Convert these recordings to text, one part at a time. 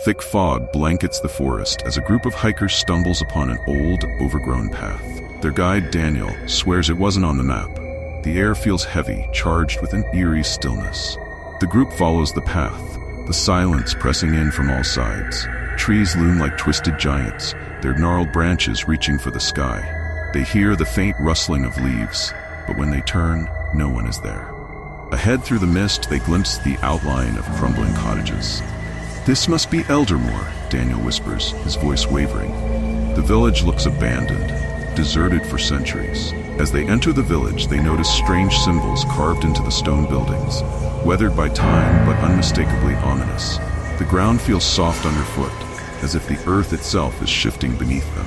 Thick fog blankets the forest as a group of hikers stumbles upon an old, overgrown path. Their guide, Daniel, swears it wasn't on the map. The air feels heavy, charged with an eerie stillness. The group follows the path, the silence pressing in from all sides. Trees loom like twisted giants, their gnarled branches reaching for the sky. They hear the faint rustling of leaves, but when they turn, no one is there. Ahead through the mist, they glimpse the outline of crumbling cottages. "This must be Eldermore," Daniel whispers, his voice wavering. The village looks abandoned, deserted for centuries. As they enter the village, they notice strange symbols carved into the stone buildings, weathered by time but unmistakably ominous. The ground feels soft underfoot, as if the earth itself is shifting beneath them.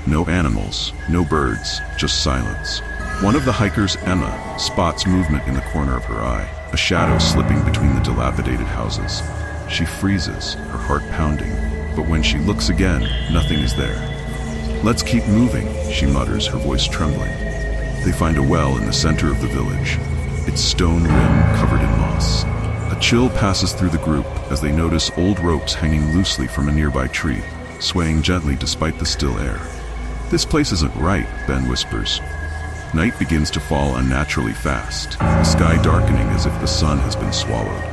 No animals, no birds, just silence. One of the hikers, Emma, spots movement in the corner of her eye, a shadow slipping between the dilapidated houses. She freezes, her heart pounding, but when she looks again, nothing is there. "Let's keep moving," she mutters, her voice trembling. They find a well in the center of the village, its stone rim covered in moss. A chill passes through the group as they notice old ropes hanging loosely from a nearby tree, swaying gently despite the still air. "This place isn't right," Ben whispers. Night begins to fall unnaturally fast, the sky darkening as if the sun has been swallowed.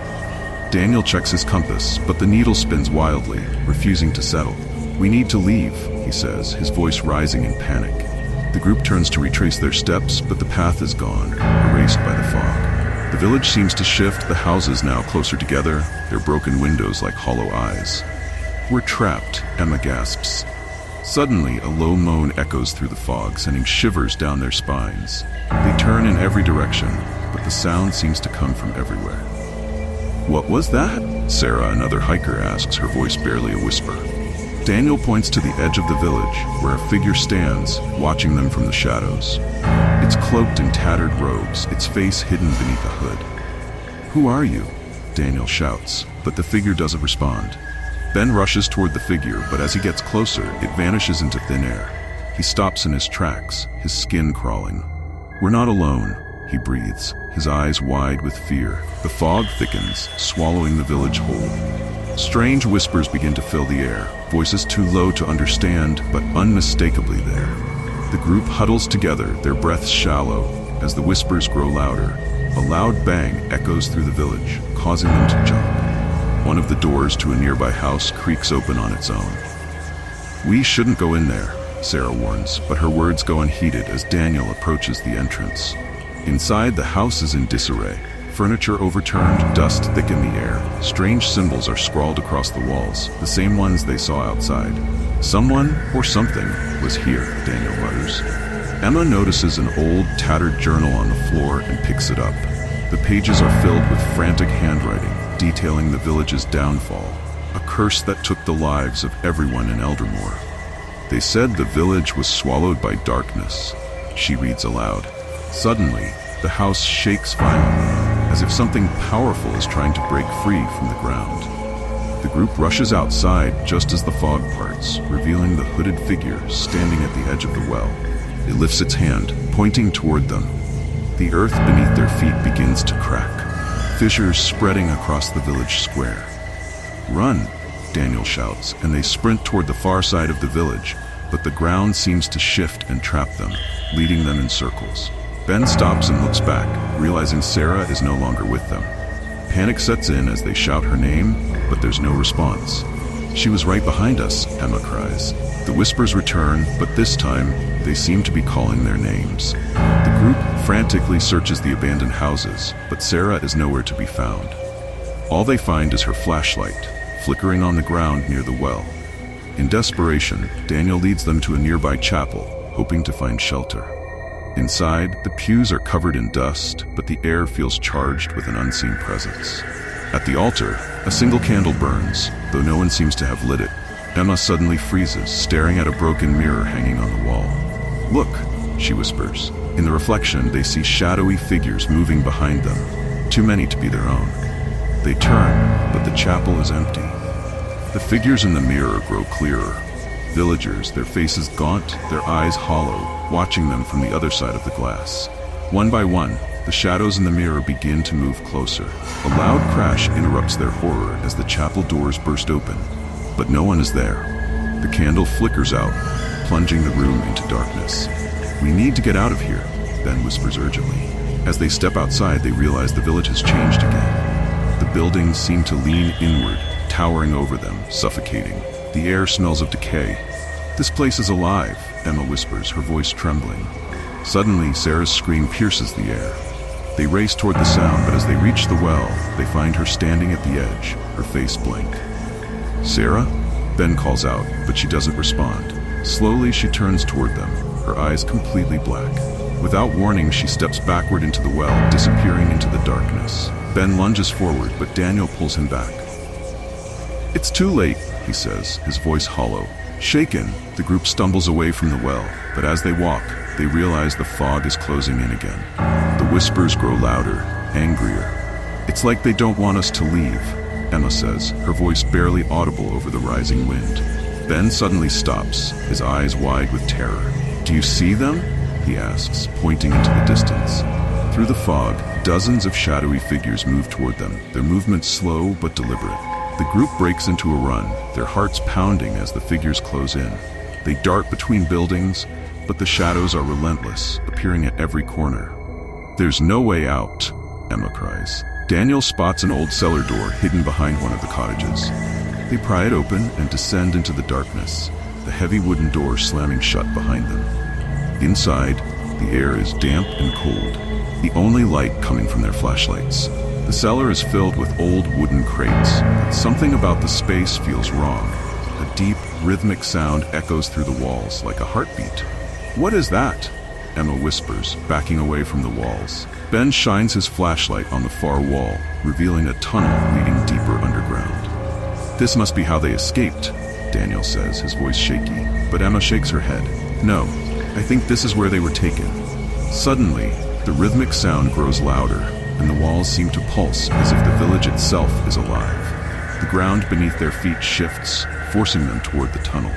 Daniel checks his compass, but the needle spins wildly, refusing to settle. "We need to leave," he says, his voice rising in panic. The group turns to retrace their steps, but the path is gone, erased by the fog. The village seems to shift, the houses now closer together, their broken windows like hollow eyes. "We're trapped," Emma gasps. Suddenly, a low moan echoes through the fog, sending shivers down their spines. They turn in every direction, but the sound seems to come from everywhere. "What was that?" Sarah, another hiker, asks, her voice barely a whisper. Daniel points to the edge of the village, where a figure stands, watching them from the shadows. It's cloaked in tattered robes, its face hidden beneath a hood. "Who are you?" Daniel shouts, but the figure doesn't respond. Ben rushes toward the figure, but as he gets closer, it vanishes into thin air. He stops in his tracks, his skin crawling. "We're not alone," he breathes, his eyes wide with fear. The fog thickens, swallowing the village whole. Strange whispers begin to fill the air, voices too low to understand, but unmistakably there. The group huddles together, their breaths shallow, as the whispers grow louder. A loud bang echoes through the village, causing them to jump. One of the doors to a nearby house creaks open on its own. "We shouldn't go in there," Sarah warns, but her words go unheeded as Daniel approaches the entrance. Inside, the house is in disarray. Furniture overturned, dust thick in the air. Strange symbols are scrawled across the walls, the same ones they saw outside. Someone, or something, was here, Daniel mutters. Emma notices an old, tattered journal on the floor and picks it up. The pages are filled with frantic handwriting, detailing the village's downfall, a curse that took the lives of everyone in Eldermore. They said the village was swallowed by darkness, she reads aloud. Suddenly, the house shakes violently, as if something powerful is trying to break free from the ground. The group rushes outside just as the fog parts, revealing the hooded figure standing at the edge of the well. It lifts its hand, pointing toward them. The earth beneath their feet begins to crack, fissures spreading across the village square. "Run!" Daniel shouts, and they sprint toward the far side of the village, but the ground seems to shift and trap them, leading them in circles. Ben stops and looks back, realizing Sarah is no longer with them. Panic sets in as they shout her name, but there's no response. "She was right behind us," Emma cries. The whispers return, but this time, they seem to be calling their names. The group frantically searches the abandoned houses, but Sarah is nowhere to be found. All they find is her flashlight, flickering on the ground near the well. In desperation, Daniel leads them to a nearby chapel, hoping to find shelter. Inside, the pews are covered in dust, but the air feels charged with an unseen presence. At the altar, a single candle burns, though no one seems to have lit it. Emma suddenly freezes, staring at a broken mirror hanging on the wall. "Look," she whispers. In the reflection, they see shadowy figures moving behind them, too many to be their own. They turn, but the chapel is empty. The figures in the mirror grow clearer. Villagers, their faces gaunt, their eyes hollow, watching them from the other side of the glass. One by one, the shadows in the mirror begin to move closer. A loud crash interrupts their horror as the chapel doors burst open. but no one is there. The candle flickers out, plunging the room into darkness. "We need to get out of here," Ben whispers urgently. As they step outside, they realize the village has changed again. The buildings seem to lean inward, towering over them, suffocating. The air smells of decay. "This place is alive," Emma whispers, her voice trembling. Suddenly, Sarah's scream pierces the air. They race toward the sound, but as they reach the well, they find her standing at the edge, her face blank. "Sarah?" Ben calls out, but she doesn't respond. Slowly, she turns toward them, her eyes completely black. Without warning, she steps backward into the well, disappearing into the darkness. Ben lunges forward, but Daniel pulls him back. "It's too late," he says, his voice hollow. Shaken, the group stumbles away from the well, but as they walk, they realize the fog is closing in again. The whispers grow louder, angrier. "It's like they don't want us to leave," Emma says, her voice barely audible over the rising wind. Ben suddenly stops, his eyes wide with terror. "Do you see them?" he asks, pointing into the distance. Through the fog, dozens of shadowy figures move toward them, their movements slow but deliberate. The group breaks into a run, their hearts pounding as the figures close in. They dart between buildings, but the shadows are relentless, appearing at every corner. "There's no way out," Emma cries. Daniel spots an old cellar door hidden behind one of the cottages. They pry it open and descend into the darkness, the heavy wooden door slamming shut behind them. Inside, the air is damp and cold, the only light coming from their flashlights. The cellar is filled with old wooden crates, but something about the space feels wrong. A deep, rhythmic sound echoes through the walls like a heartbeat. "What is that?" Emma whispers, backing away from the walls. Ben shines his flashlight on the far wall, revealing a tunnel leading deeper underground. "This must be how they escaped," Daniel says, his voice shaky, but Emma shakes her head. "No, I think this is where they were taken." Suddenly, the rhythmic sound grows louder, and the walls seem to pulse as if the village itself is alive. The ground beneath their feet shifts, forcing them toward the tunnel.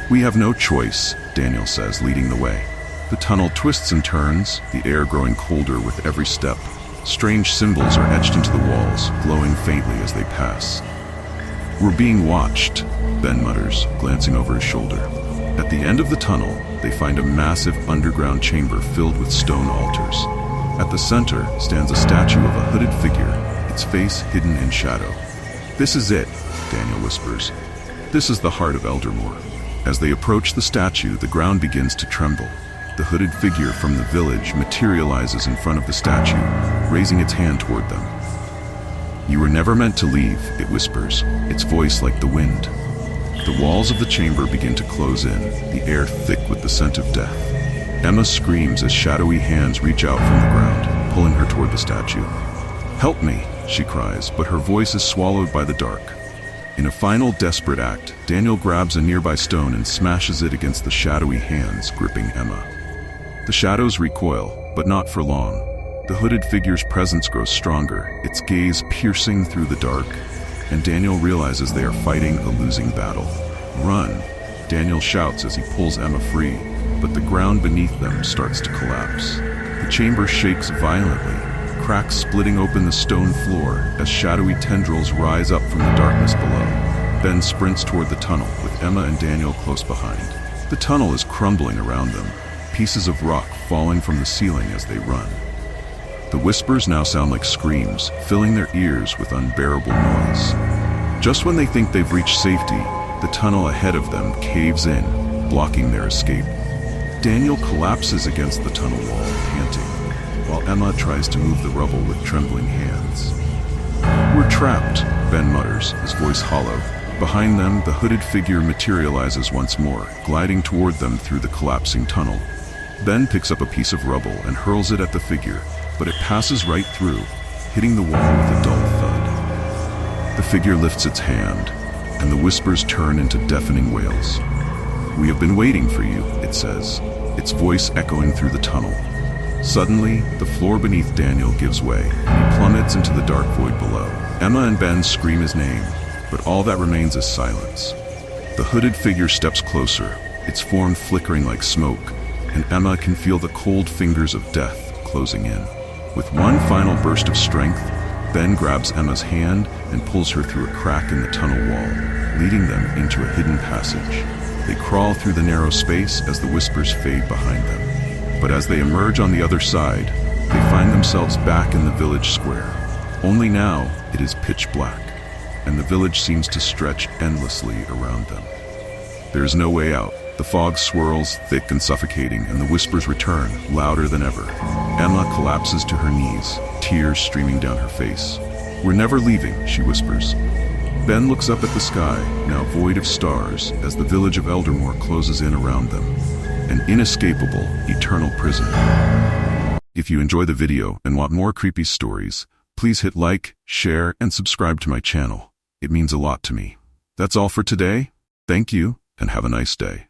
"We have no choice," Daniel says, leading the way. The tunnel twists and turns, the air growing colder with every step. Strange symbols are etched into the walls, glowing faintly as they pass. "We're being watched," Ben mutters, glancing over his shoulder. At the end of the tunnel, they find a massive underground chamber filled with stone altars. At the center stands a statue of a hooded figure, its face hidden in shadow. "This is it," Daniel whispers. "This is the heart of Eldermore." As they approach the statue, the ground begins to tremble. The hooded figure from the village materializes in front of the statue, raising its hand toward them. "You were never meant to leave," it whispers, its voice like the wind. The walls of the chamber begin to close in, the air thick with the scent of death. Emma screams as shadowy hands reach out from the ground, pulling her toward the statue. "Help me," she cries, but her voice is swallowed by the dark. In a final desperate act, Daniel grabs a nearby stone and smashes it against the shadowy hands gripping Emma. The shadows recoil, but not for long. The hooded figure's presence grows stronger, its gaze piercing through the dark, and Daniel realizes they are fighting a losing battle. "Run!" Daniel shouts as he pulls Emma free, but the ground beneath them starts to collapse. The chamber shakes violently, cracks splitting open the stone floor as shadowy tendrils rise up from the darkness below. Ben sprints toward the tunnel, with Emma and Daniel close behind. The tunnel is crumbling around them, pieces of rock falling from the ceiling as they run. The whispers now sound like screams, filling their ears with unbearable noise. Just when they think they've reached safety, the tunnel ahead of them caves in, blocking their escape. Daniel collapses against the tunnel wall, panting, while Emma tries to move the rubble with trembling hands. "We're trapped," Ben mutters, his voice hollow. Behind them, the hooded figure materializes once more, gliding toward them through the collapsing tunnel. Ben picks up a piece of rubble and hurls it at the figure, but it passes right through, hitting the wall with a dull thud. The figure lifts its hand, and the whispers turn into deafening wails. "We have been waiting for you," it says, its voice echoing through the tunnel. Suddenly, the floor beneath Daniel gives way, and he plummets into the dark void below. Emma and Ben scream his name, but all that remains is silence. The hooded figure steps closer, its form flickering like smoke, and Emma can feel the cold fingers of death closing in. With one final burst of strength, Ben grabs Emma's hand and pulls her through a crack in the tunnel wall, leading them into a hidden passage. They crawl through the narrow space as the whispers fade behind them. But as they emerge on the other side, they find themselves back in the village square. Only now it is pitch black, and the village seems to stretch endlessly around them. There is no way out. The fog swirls, thick and suffocating, and the whispers return, louder than ever. Emma collapses to her knees, tears streaming down her face. "We're never leaving," she whispers. Ben looks up at the sky, now void of stars, as the village of Eldermore closes in around them. An inescapable, eternal prison. If you enjoy the video and want more creepy stories, please hit like, share, and subscribe to my channel. It means a lot to me. That's all for today. Thank you, and have a nice day.